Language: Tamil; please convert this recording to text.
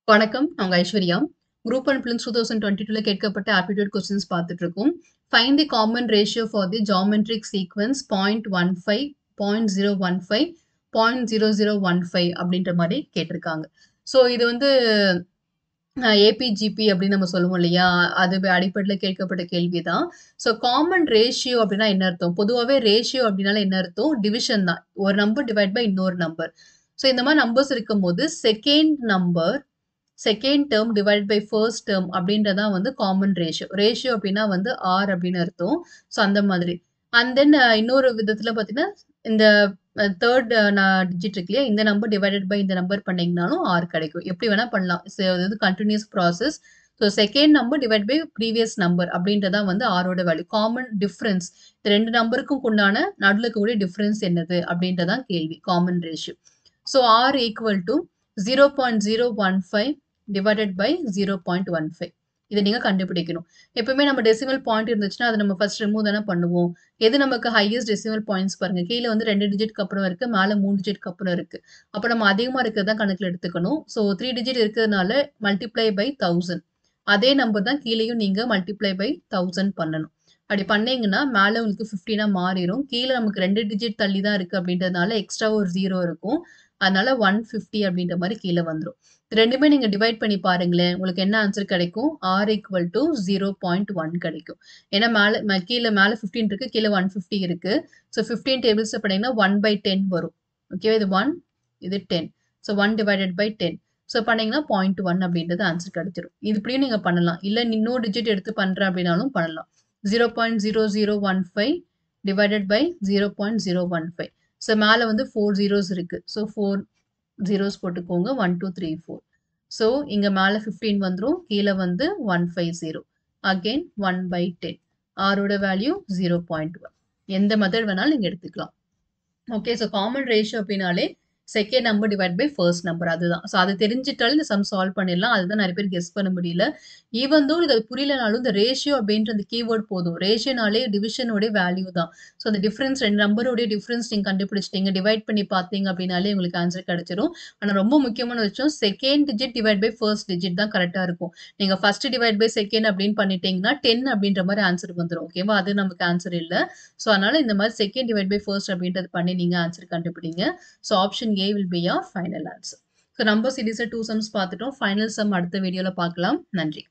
வணக்கம். நாங்க ஐஸ்வர்யா. குரூப் அண்ட் பிலிம்ஸ் 2022ல கேட்கப்பட்ட ஆப்டிட்யூட் கொஸ்டின்ஸ் பார்த்துட்டு இருக்கோம். Find the common ratio for the geometric sequence 0.15, 0.015, 0.0015 அப்படின்ற மாரி கேட்டிருக்காங்க. ஸோ இது வந்து ஏபிஜிபி அப்படின்னு நம்ம சொல்லுவோம் இல்லையா? அது அடிப்படையில கேட்கப்பட்ட கேள்வி தான். ஸோ காமன் ரேஷியோ அப்படின்னா என்ன அர்த்தம்? பொதுவாவே ரேஷியோ அப்படின்னால என்ன அர்த்தம்? டிவிஷன் தான். ஒரு நம்பர் டிவைட் பை இன்னொரு நம்பர். ஸோ இந்த மாரி நம்பர்ஸ் இருக்கும்போது second term divide by first term அப்படின்றதான் வந்து காமன் ரேஷியோ. ரேஷியோ அப்படின்னா வந்து ஆர் அப்படின்னு அர்த்தம். ஸோ அந்த மாதிரி. அண்ட் தென் இன்னொரு விதத்துல பார்த்தீங்கன்னா, இந்த தேர்ட் டிஜிட் இருக்கு இல்லையா? இந்த நம்பர் டிவைடட் பை இந்த நம்பர் பண்ணீங்கனாலும் ஆர் கிடைக்கும். எப்படி வேணா பண்ணலாம். இது continuous process. So second number divide by previous number அப்படின்றதான் வந்து ஆரோட வேல்யூ. Common difference. இந்த 2 நம்பருக்கும் உண்டான நடுவுல இருக்கக்கூடிய டிஃபரன்ஸ் என்னது அப்படின்றதான் கேள்வி. Common ratio. So R equal to 0.015 divided by 0.15. இத நீங்க கண்டுபிடிக்கணும். எப்பவுமே நம்ம டெசிமல் பாயிண்ட் இருந்துச்சுன்னா, அத நம்ம ஃபர்ஸ்ட் ரிமூவ் தானே பண்ணுவோம். எது நமக்கு ஹையஸ்ட் டெசிமல் பாயிண்ட்ஸ் பாருங்க. கீழ வந்து 2 டிஜிட்க்கு அப்புறம் இருக்கு. மேல 3 டிஜிட்க்கு அப்புறம் இருக்கு. அப்ப நம்ம அதிகமா இருக்கிறது தான் கணக்குல எடுத்துக்கணும். ஸோ 3 டிஜிட் இருக்கிறதுனால மல்டிப்ளை பை 1000. அதே நம்பர் தான் கீழயும் நீங்க மல்டிப்ளை பை 1000 பண்ணணும். அப்படி பண்ணீங்கன்னா, மேல உங்களுக்கு 15ஆ மாறிரும். கீழ நமக்கு 2 டிஜிட் தள்ளி தான் இருக்கு அப்படின்றதுனால எக்ஸ்ட்ரா ஒரு 0 இருக்கும். அதனால 150 அப்படின்ற மாரி கீழ வந்துரும். 2மே நீங்க டிவைட் பண்ணி பாருங்களேன். உங்களுக்கு என்ன ஆன்சர் கிடைக்கும்? ஆர் ஈக்குவல் டூ 0.1 கிடைக்கும். ஏன்னா கீழ மேல 15 இருக்கு. கீழ 150 இருக்கு. ஸோ 15 டேபிள்ஸ்ல பண்ணீங்கன்னா 1/10 வரும். ஓகேவா? இது 1, இது 10. So 1 divided by 10. ஸோ பண்ணீங்கன்னா 0.1 அப்படின்றது ஆன்சர் கிடைச்சிரும். இது இப்படியும் நீங்க பண்ணலாம். இல்ல இன்னொரு டிஜிட் எடுத்து பண்றேன் அப்படின்னாலும் பண்ணலாம். 0.0015 டிவைடட் பை 0.015. ஸோ மேல வந்து 4 ஜீரோஸ் இருக்கு. ஸோ 4 ஜீரோஸ் போட்டுக்கோங்க. 1, 2, 3, 4. ஸோ இங்க மேல 15 வந்துரும். கீழ வந்து 150. அகைன் 1/10. ஆரோட வேல்யூ 0.1. எந்த மெத்தட் வேணாலும் நீங்க எடுத்துக்கலாம். ஓகே. ஸோ காமன் ரேஷியோ அப்படின்னாலே second number divide by first number அதுதான். ஸோ அது தெரிஞ்சுட்டாலே இந்த சம் சால்வ் பண்ணிடலாம். அதுதான் நெறைய பேர் கெஸ் பண்ண முடியல. ஈவன் தோ இது புரியலனாலும் இந்த ரேஷியோ அப்படின்ற அந்த கீவேர்ட் போதும். ரேஷியோனாலே டிவிஷனோட வேல்யூ தான். ஸோ அந்த டிஃபரன்ஸ் 2 நம்பரோட டிஃபரன்ஸ் நீங்க கண்டுபிடிச்சிட்டீங்க. டிவைட் பண்ணி பார்த்தீங்க அப்படின்னாலே உங்களுக்கு ஆன்சர் கிடைச்சிரும். ஆனா ரொம்ப முக்கியமான விஷயம் second digit divide by first digit தான் கரெக்ட்டா இருக்கும். நீங்க ஃபர்ஸ்ட் டிவைட் பை செகண்ட் அப்படின்னு பண்ணிட்டீங்கன்னா 10 அப்படின்ற மாரி ஆன்சர் வந்துரும். ஓகேவா? அது நமக்கு ஆன்சர் இல்ல. ஸோ அதனால இந்த மாரி செகண்ட் டிவைட் பை ஃபர்ஸ்ட் அப்படின்றது பண்ணி நீங்க ஆன்சர் கண்டுபிடிங்க. So option A will be your final answer. So number சீரிஸ்ல 2 சம்ஸ் பார்த்துட்டோம். ஃபைனல் சம் அடுத்த வீடியோல பார்க்கலாம். நன்றி.